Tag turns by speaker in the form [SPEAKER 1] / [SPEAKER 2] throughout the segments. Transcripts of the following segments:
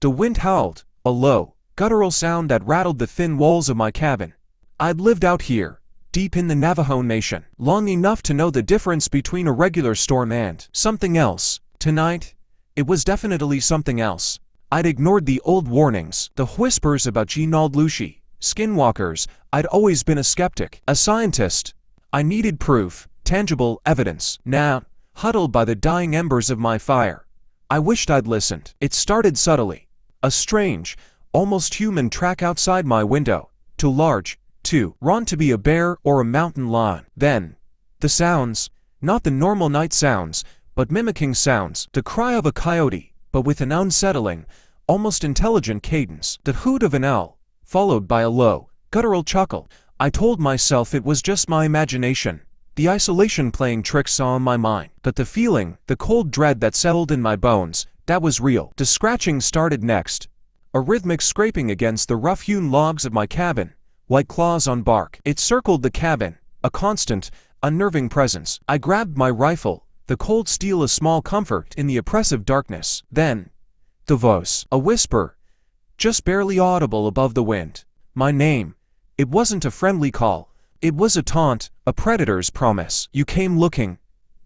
[SPEAKER 1] The wind howled, a low, guttural sound that rattled the thin walls of my cabin. I'd lived out here, deep in the Navajo Nation, long enough to know the difference between a regular storm and something else. Tonight, it was definitely something else. I'd ignored the old warnings, the whispers about genealogy, skinwalkers. I'd always been a skeptic, a scientist. I needed proof, tangible evidence. Now, huddled by the dying embers of my fire, I wished I'd listened. It started subtly. A strange, almost human track outside my window. Too large, too raw to be a bear or a mountain lion. Then, the sounds, not the normal night sounds, but mimicking sounds. The cry of a coyote, but with an unsettling, almost intelligent cadence. The hoot of an owl, followed by a low, guttural chuckle. I told myself it was just my imagination, the isolation playing tricks on my mind. But the feeling, the cold dread that settled in my bones, that was real. The scratching started next. A rhythmic scraping against the rough-hewn logs of my cabin, like claws on bark. It circled the cabin, a constant, unnerving presence. I grabbed my rifle, the cold steel a small comfort in the oppressive darkness. Then, the voice, a whisper, just barely audible above the wind. My name. It wasn't a friendly call. It was a taunt, a predator's promise. You came looking,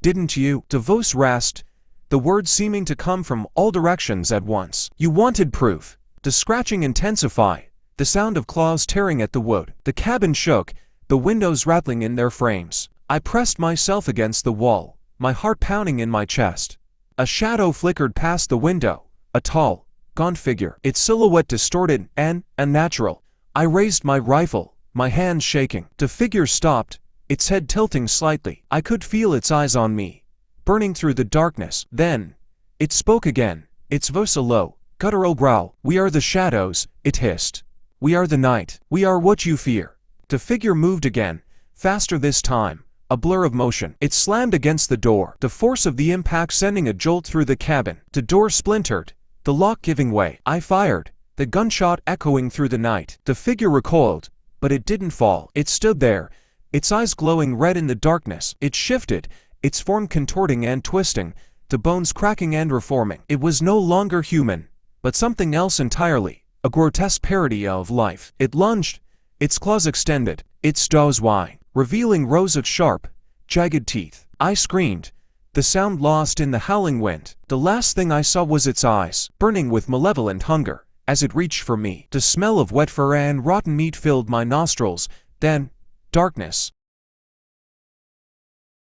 [SPEAKER 1] didn't you? The voice rasped, the words seeming to come from all directions at once. You wanted proof. The scratching intensified, the sound of claws tearing at the wood. The cabin shook, the windows rattling in their frames. I pressed myself against the wall, my heart pounding in my chest. A shadow flickered past the window, a tall, gaunt figure, its silhouette distorted and unnatural. I raised my rifle, my hands shaking. The figure stopped, its head tilting slightly. I could feel its eyes on me, burning through the darkness. Then, it spoke again, its voice a low, guttural growl. We are the shadows, it hissed. We are the night. We are what you fear. The figure moved again, faster this time, a blur of motion. It slammed against the door, the force of the impact sending a jolt through the cabin. The door splintered, the lock giving way. I fired, the gunshot echoing through the night. The figure recoiled, but it didn't fall. It stood there, its eyes glowing red in the darkness. It shifted, its form contorting and twisting, the bones cracking and reforming. It was no longer human, but something else entirely, a grotesque parody of life. It lunged, its claws extended, its jaws wide, revealing rows of sharp, jagged teeth. I screamed, the sound lost in the howling wind. The last thing I saw was its eyes, burning with malevolent hunger, as it reached for me. The smell of wet fur and rotten meat filled my nostrils. Then, darkness.